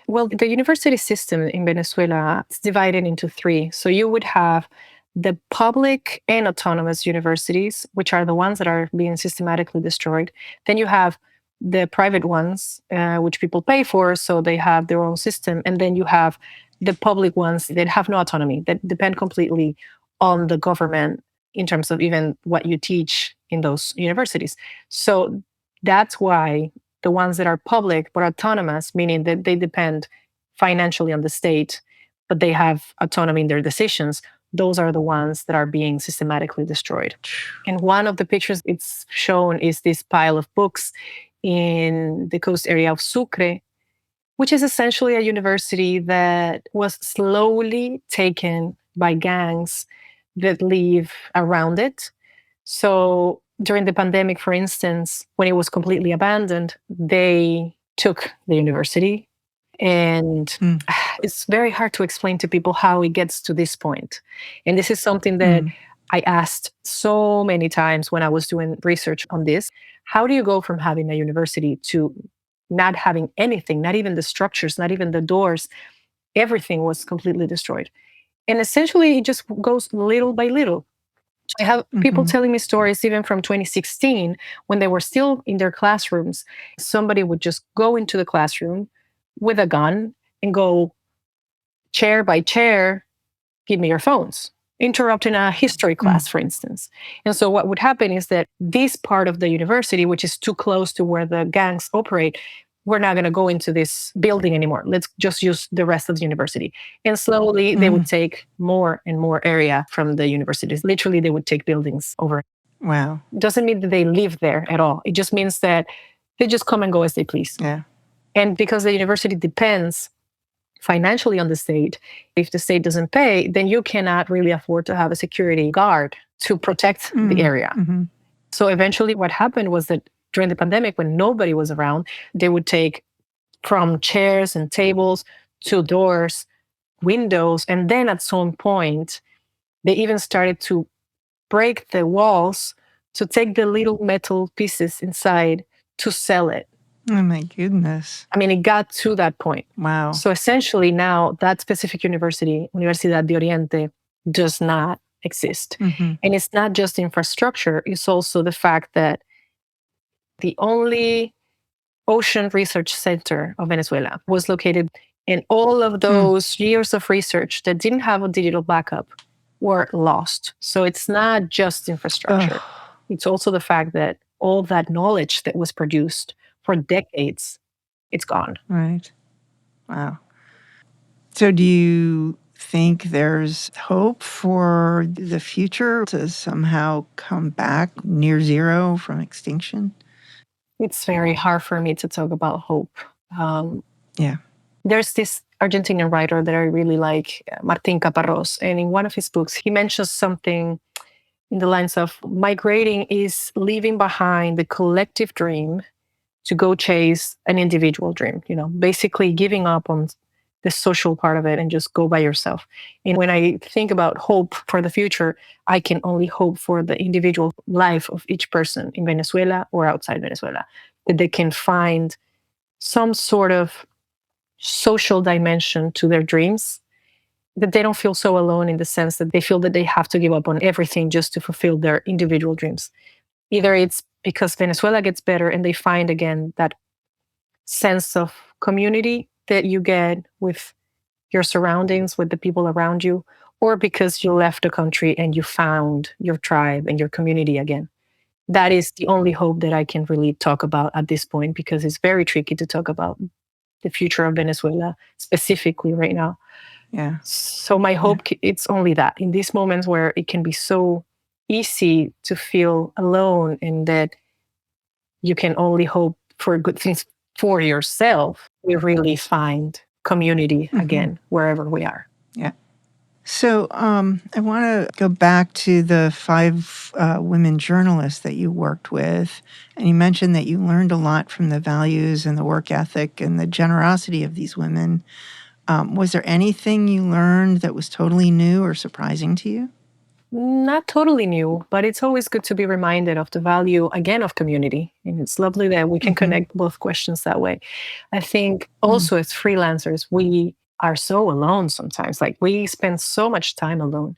Well, the university system in Venezuela is divided into three. So you would have the public and autonomous universities, which are the ones that are being systematically destroyed. Then you have the private ones, which people pay for, so they have their own system. And then you have the public ones that have no autonomy, that depend completely on the government in terms of even what you teach in those universities. So that's why the ones that are public but autonomous, meaning that they depend financially on the state, but they have autonomy in their decisions, those are the ones that are being systematically destroyed. And one of the pictures it's shown is this pile of books in the coast area of Sucre, which is essentially a university that was slowly taken by gangs that live around it. So during the pandemic, for instance, when it was completely abandoned, they took the university. And it's very hard to explain to people how it gets to this point. And this is something that I asked so many times when I was doing research on this. How do you go from having a university to not having anything, not even the structures, not even the doors? Everything was completely destroyed. And essentially, it just goes little by little. I have people telling me stories even from 2016 when they were still in their classrooms. Somebody would just go into the classroom with a gun and go chair by chair, give me your phones, interrupting a history class, for instance. And so what would happen is that this part of the university, which is too close to where the gangs operate, we're not going to go into this building anymore. Let's just use the rest of the university. And slowly they would take more and more area from the universities. Literally, they would take buildings over. Wow. Doesn't mean that they live there at all. It just means that they just come and go as they please. Yeah. And because the university depends financially on the state, if the state doesn't pay, then you cannot really afford to have a security guard to protect the area. So eventually what happened was that during the pandemic, when nobody was around, they would take from chairs and tables to doors, windows, and then at some point, they even started to break the walls to take the little metal pieces inside to sell it. Oh my goodness. I mean, it got to that point. Wow. So essentially now that specific university, Universidad de Oriente, does not exist. And it's not just infrastructure, it's also the fact that the only ocean research center of Venezuela was located, and all of those years of research that didn't have a digital backup were lost. So it's not just infrastructure. It's also the fact that all that knowledge that was produced for decades, it's gone. Right. Wow. So do you think there's hope for the future to somehow come back near zero from extinction? It's very hard for me to talk about hope. Yeah. There's this Argentinian writer that I really like, Martín Caparrós, and in one of his books, he mentions something in the lines of migrating is leaving behind the collective dream to go chase an individual dream, basically giving up on the social part of it and just go by yourself. And when I think about hope for the future, I can only hope for the individual life of each person in Venezuela or outside Venezuela, that they can find some sort of social dimension to their dreams, that they don't feel so alone in the sense that they feel that they have to give up on everything just to fulfill their individual dreams. Either it's because Venezuela gets better and they find again that sense of community that you get with your surroundings, with the people around you, or because you left the country and you found your tribe and your community again. That is the only hope that I can really talk about at this point, because it's very tricky to talk about the future of Venezuela specifically right now. Yeah. So my hope, it's only that in these moments where it can be so easy to feel alone and that you can only hope for good things for yourself, we really find community again wherever we are. Yeah. So I want to go back to the 5 women journalists that you worked with. And you mentioned that you learned a lot from the values and the work ethic and the generosity of these women. Was there anything you learned that was totally new or surprising to you? Not totally new, but it's always good to be reminded of the value again of community. And it's lovely that we can connect both questions that way. I think also as freelancers, we are so alone sometimes. Like we spend so much time alone.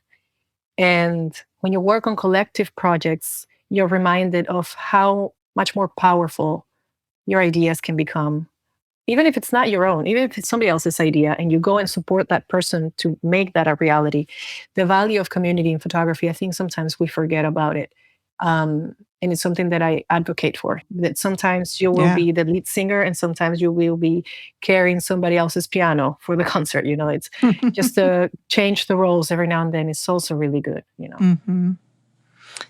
And when you work on collective projects, you're reminded of how much more powerful your ideas can become, even if it's not your own, even if it's somebody else's idea, and you go and support that person to make that a reality. The value of community in photography, I think sometimes we forget about it. And it's something that I advocate for, that sometimes you will Yeah. be the lead singer and sometimes you will be carrying somebody else's piano for the concert. It's just to change the roles every now and then. It's also really good.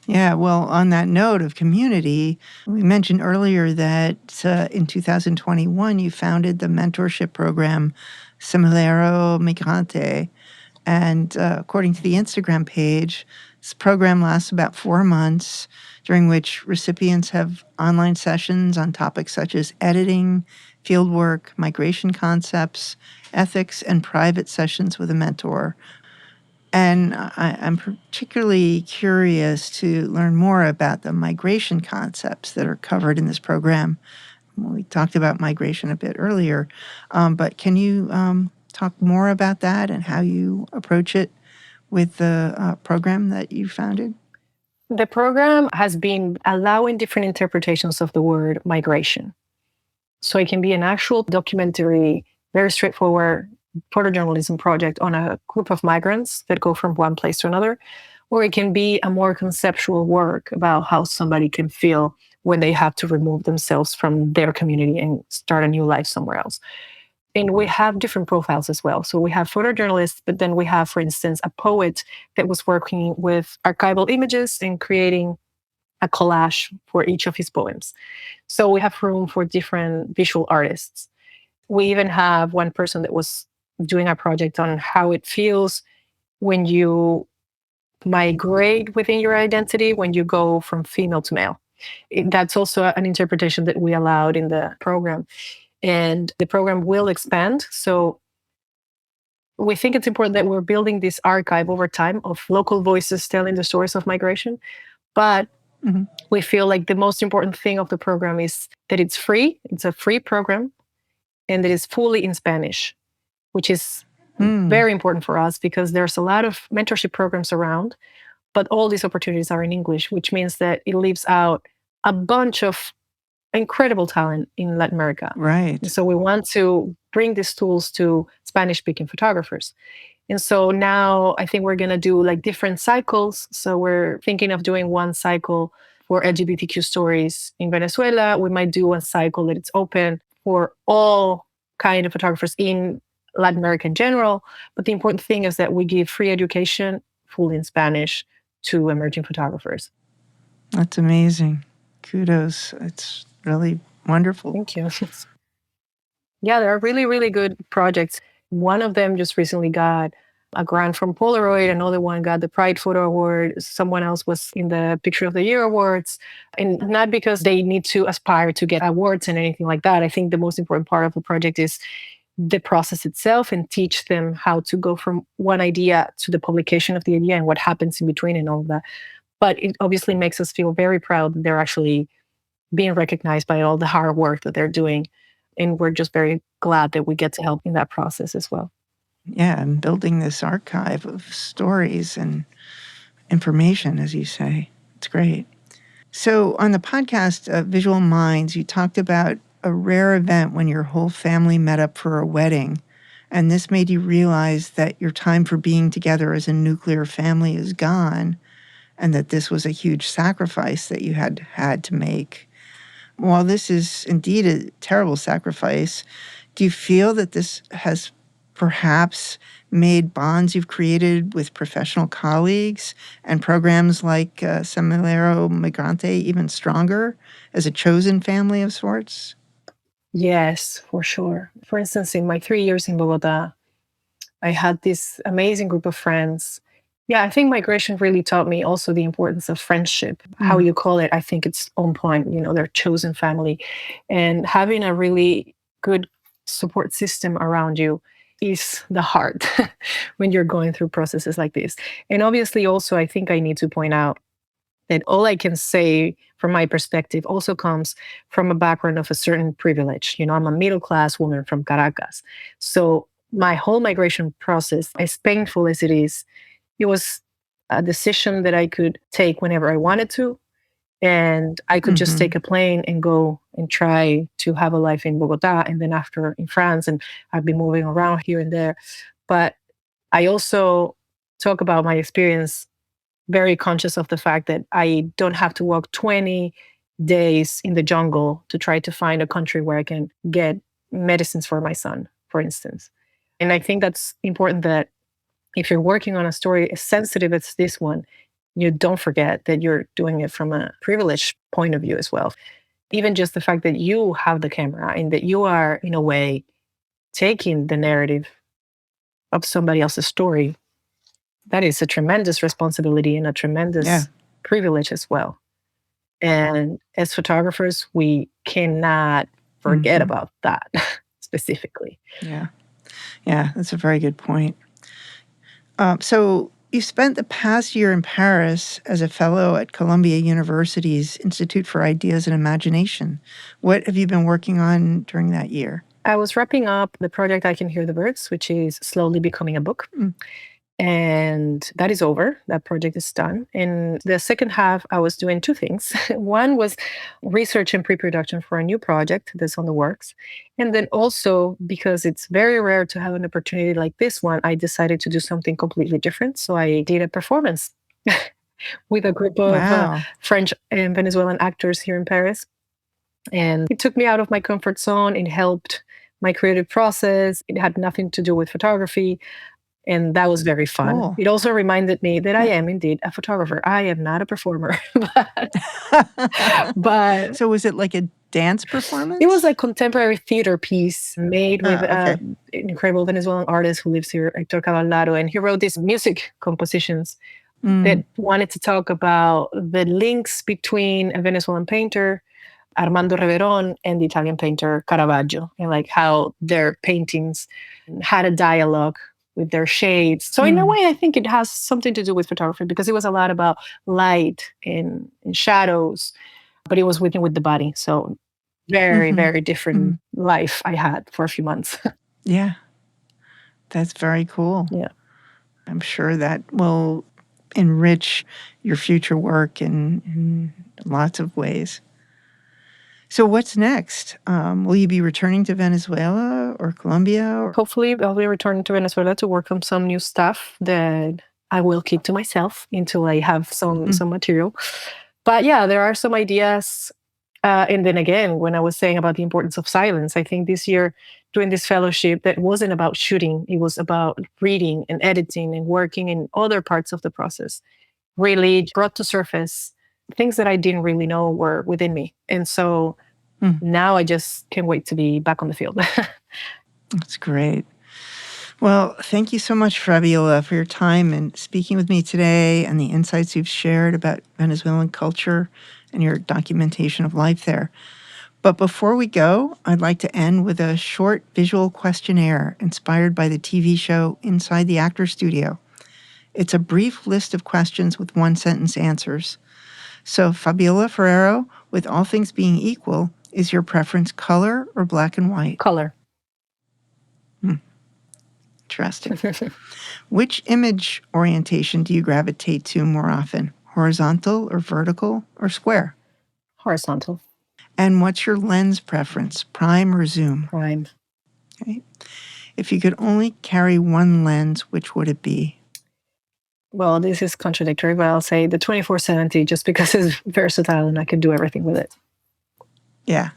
Yeah, well, on that note of community, we mentioned earlier that in 2021 you founded the mentorship program Semillero Migrante. And according to the Instagram page, this program lasts about 4 months, during which recipients have online sessions on topics such as editing, fieldwork, migration concepts, ethics, and private sessions with a mentor. And I'm particularly curious to learn more about the migration concepts that are covered in this program. We talked about migration a bit earlier, but can you talk more about that and how you approach it with the program that you founded? The program has been allowing different interpretations of the word migration. So it can be an actual documentary, very straightforward photojournalism project on a group of migrants that go from one place to another, or it can be a more conceptual work about how somebody can feel when they have to remove themselves from their community and start a new life somewhere else. And we have different profiles as well. So we have photojournalists, but then we have, for instance, a poet that was working with archival images and creating a collage for each of his poems. So we have room for different visual artists. We even have one person that was doing a project on how it feels when you migrate within your identity, when you go from female to male. That's also an interpretation that we allowed in the program. And the program will expand. So we think it's important that we're building this archive over time of local voices telling the stories of migration. But we feel like the most important thing of the program is that it's free. It's a free program and it is fully in Spanish, which is very important for us because there's a lot of mentorship programs around, but all these opportunities are in English, which means that it leaves out a bunch of incredible talent in Latin America. Right. And so we want to bring these tools to Spanish speaking photographers. And so now I think we're going to do like different cycles. So we're thinking of doing one cycle for LGBTQ stories in Venezuela. We might do one cycle that it's open for all kind of photographers in Latin America in general. But the important thing is that we give free education fully in Spanish to emerging photographers. That's amazing. Kudos. It's really wonderful. Thank you. Yeah, there are really, really good projects. One of them just recently got a grant from Polaroid. Another one got the Pride Photo Award. Someone else was in the Picture of the Year Awards. And not because they need to aspire to get awards and anything like that. I think the most important part of the project is the process itself and teach them how to go from one idea to the publication of the idea and what happens in between and all of that. But it obviously makes us feel very proud that they're actually being recognized by all the hard work that they're doing. And we're just very glad that we get to help in that process as well. Yeah, and building this archive of stories and information, as you say. It's great. So on the podcast, Visual Minds, you talked about a rare event when your whole family met up for a wedding. And this made you realize that your time for being together as a nuclear family is gone, and that this was a huge sacrifice that you had to make. While this is indeed a terrible sacrifice, do you feel that this has perhaps made bonds you've created with professional colleagues and programs like Semillero Migrante even stronger as a chosen family of sorts? Yes, for sure. For instance, in my 3 years in Bogota, I had this amazing group of friends. Yeah, I think migration really taught me also the importance of friendship. How you call it, I think it's on point. Their chosen family. And having a really good support system around you is the heart when you're going through processes like this. And obviously, also, I think I need to point out that all I can say from my perspective also comes from a background of a certain privilege. I'm a middle class woman from Caracas. So my whole migration process, as painful as it was a decision that I could take whenever I wanted to. And I could just take a plane and go and try to have a life in Bogota and then after in France. And I've been moving around here and there. But I also talk about my experience very conscious of the fact that I don't have to walk 20 days in the jungle to try to find a country where I can get medicines for my son, for instance. And I think that's important that if you're working on a story as sensitive as this one, you don't forget that you're doing it from a privileged point of view as well. Even just the fact that you have the camera and that you are, in a way, taking the narrative of somebody else's story, that is a tremendous responsibility and a tremendous privilege as well. And as photographers, we cannot forget about that specifically. Yeah. Yeah, that's a very good point. So you spent the past year in Paris as a fellow at Columbia University's Institute for Ideas and Imagination. What have you been working on during that year? I was wrapping up the project I Can Hear the Birds, which is slowly becoming a book. And that is over. That project is done. In the second half, I was doing two things. One was research and pre-production for a new project that's on the works. And then also, because it's very rare to have an opportunity like this one, I decided to do something completely different. So I did a performance with a group of French and Venezuelan actors here in Paris. And it took me out of my comfort zone. It helped my creative process. It had nothing to do with photography. And that was very fun. Cool. It also reminded me that I am indeed a photographer. I am not a performer. but So was it like a dance performance? It was a contemporary theater piece made with an incredible Venezuelan artist who lives here, Hector Cavallaro. And he wrote these music compositions that wanted to talk about the links between a Venezuelan painter, Armando Reveron, and the Italian painter Caravaggio, and like how their paintings had a dialogue with their shades. So in a way, I think it has something to do with photography because it was a lot about light and shadows, but it was with the body. So very, very different life I had for a few months. Yeah. That's very cool. Yeah. I'm sure that will enrich your future work in lots of ways. So what's next? Will you be returning to Venezuela or Colombia? Or? Hopefully, I'll be returning to Venezuela to work on some new stuff that I will keep to myself until I have some material. But yeah, there are some ideas. And then again, when I was saying about the importance of silence, I think this year doing this fellowship that wasn't about shooting, it was about reading and editing and working in other parts of the process, really brought to surface things that I didn't really know were within me. And so now I just can't wait to be back on the field. That's great. Well, thank you so much, Fabiola, for your time and speaking with me today and the insights you've shared about Venezuelan culture and your documentation of life there. But before we go, I'd like to end with a short visual questionnaire inspired by the TV show Inside the Actor's Studio. It's a brief list of questions with one-sentence answers. So, Fabiola Ferrero, with all things being equal, is your preference color or black and white? Color. Interesting. Which image orientation do you gravitate to more often? Horizontal or vertical or square? Horizontal. And what's your lens preference, prime or zoom? Prime. Okay. If you could only carry one lens, which would it be? Well, this is contradictory, but I'll say the 2470 just because it's versatile and I can do everything with it. Yeah.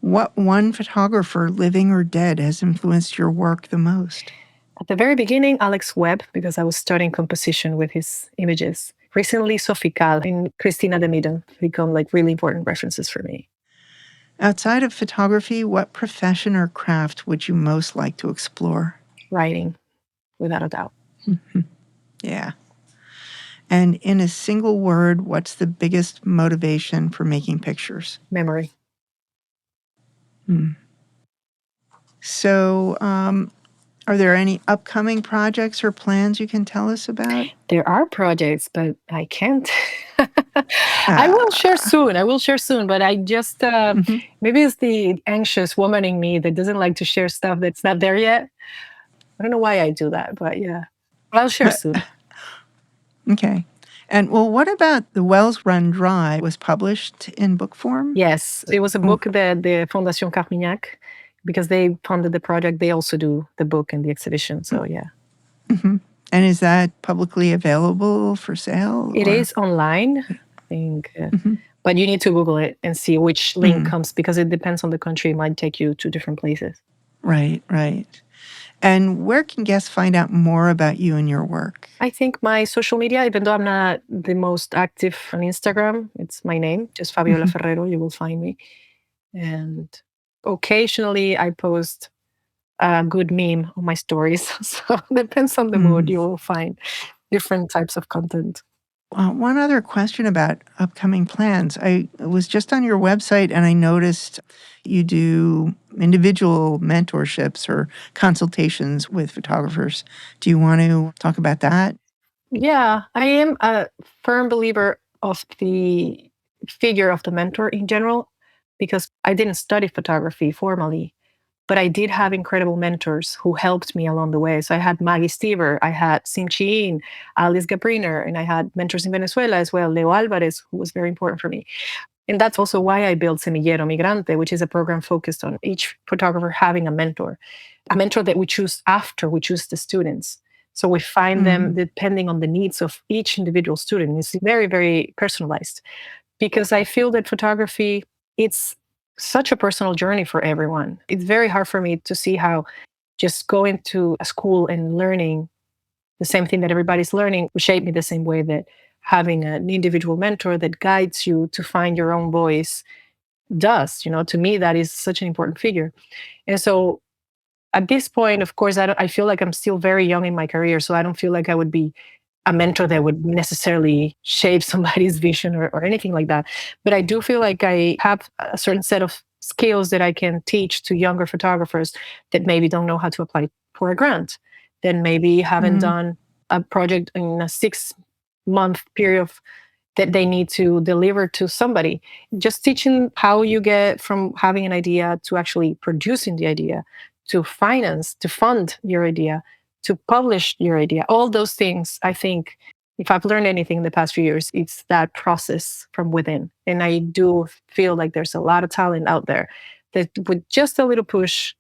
What one photographer, living or dead, has influenced your work the most? At the very beginning, Alex Webb, because I was studying composition with his images. Recently, Sophie Kahl and Christina de Midden become like really important references for me. Outside of photography, what profession or craft would you most like to explore? Writing, without a doubt. Yeah. And in a single word, what's the biggest motivation for making pictures? Memory. So, are there any upcoming projects or plans you can tell us about? There are projects, but I can't. I will share soon, but I just, maybe it's the anxious woman in me that doesn't like to share stuff that's not there yet. I don't know why I do that, but yeah. I'll share soon. Okay. And well, what about The Wells Run Dry was published in book form? Yes, it was a book that the Fondation Carmignac, because they funded the project, they also do the book and the exhibition. So yeah. And is that publicly available for sale? It is online, I think. But you need to Google it and see which link comes, because it depends on the country. It might take you to different places. Right, right. And where can guests find out more about you and your work? I think my social media, even though I'm not the most active on Instagram, it's my name, just Fabiola Ferrero, you will find me. And occasionally I post a good meme on my stories. So it depends on the mood, you will find different types of content. One other question about upcoming plans. I was just on your website and I noticed you do individual mentorships or consultations with photographers. Do you want to talk about that? Yeah, I am a firm believer of the figure of the mentor in general, because I didn't study photography formally, but I did have incredible mentors who helped me along the way. So I had Maggie Stever, I had Sim Chiin, Alice Gabriner, and I had mentors in Venezuela as well, Leo Alvarez, who was very important for me. And that's also why I built Semillero Migrante, which is a program focused on each photographer having a mentor that we choose after we choose the students. So we find them depending on the needs of each individual student. It's very, very personalized, because I feel that photography, it's such a personal journey for everyone. It's very hard for me to see how just going to a school and learning the same thing that everybody's learning would shape me the same way that having an individual mentor that guides you to find your own voice does. To me, that is such an important figure. And so at this point, of course, I feel like I'm still very young in my career, so I don't feel like I would be a mentor that would necessarily shape somebody's vision or anything like that. But I do feel like I have a certain set of skills that I can teach to younger photographers that maybe don't know how to apply for a grant, that maybe haven't done a project in a 6-month period that they need to deliver to somebody. Just teaching how you get from having an idea to actually producing the idea, to finance, to fund your idea, to publish your idea. All those things, I think, if I've learned anything in the past few years, it's that process from within. And I do feel like there's a lot of talent out there that with just a little push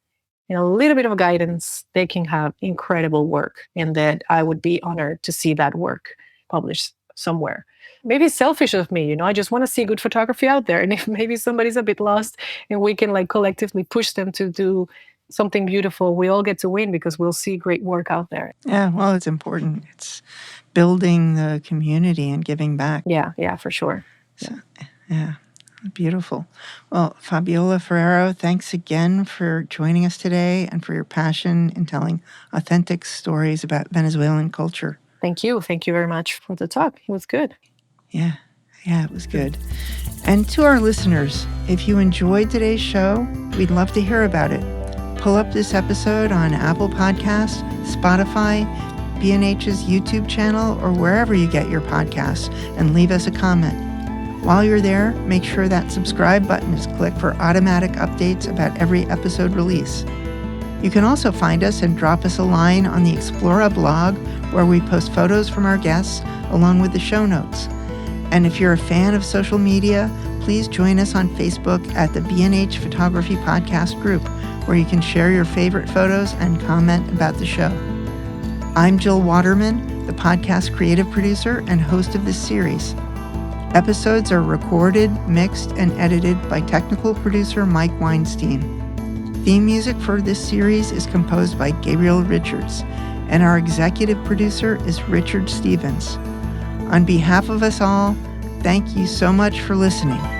and a little bit of guidance, they can have incredible work. And that I would be honored to see that work published somewhere. Maybe it's selfish of me, I just want to see good photography out there. And if maybe somebody's a bit lost and we can collectively push them to do something beautiful, we all get to win, because we'll see great work out there. Yeah, well, it's important. It's building the community and giving back. Yeah, for sure. Yeah, beautiful. Well, Fabiola Ferrero, thanks again for joining us today and for your passion in telling authentic stories about Venezuelan culture. Thank you. Thank you very much for the talk. It was good. Yeah. Yeah, it was good. And to our listeners, if you enjoyed today's show, we'd love to hear about it. Pull up this episode on Apple Podcasts, Spotify, B&H's YouTube channel, or wherever you get your podcasts, and leave us a comment. While you're there, make sure that subscribe button is clicked for automatic updates about every episode release. You can also find us and drop us a line on the Explora blog, where we post photos from our guests along with the show notes. And if you're a fan of social media, please join us on Facebook at the B&H Photography Podcast group, where you can share your favorite photos and comment about the show. I'm Jill Waterman, the podcast creative producer and host of this series. Episodes are recorded, mixed, and edited by technical producer Mike Weinstein. Theme music for this series is composed by Gabriel Richards, and our executive producer is Richard Stevens. On behalf of us all, thank you so much for listening.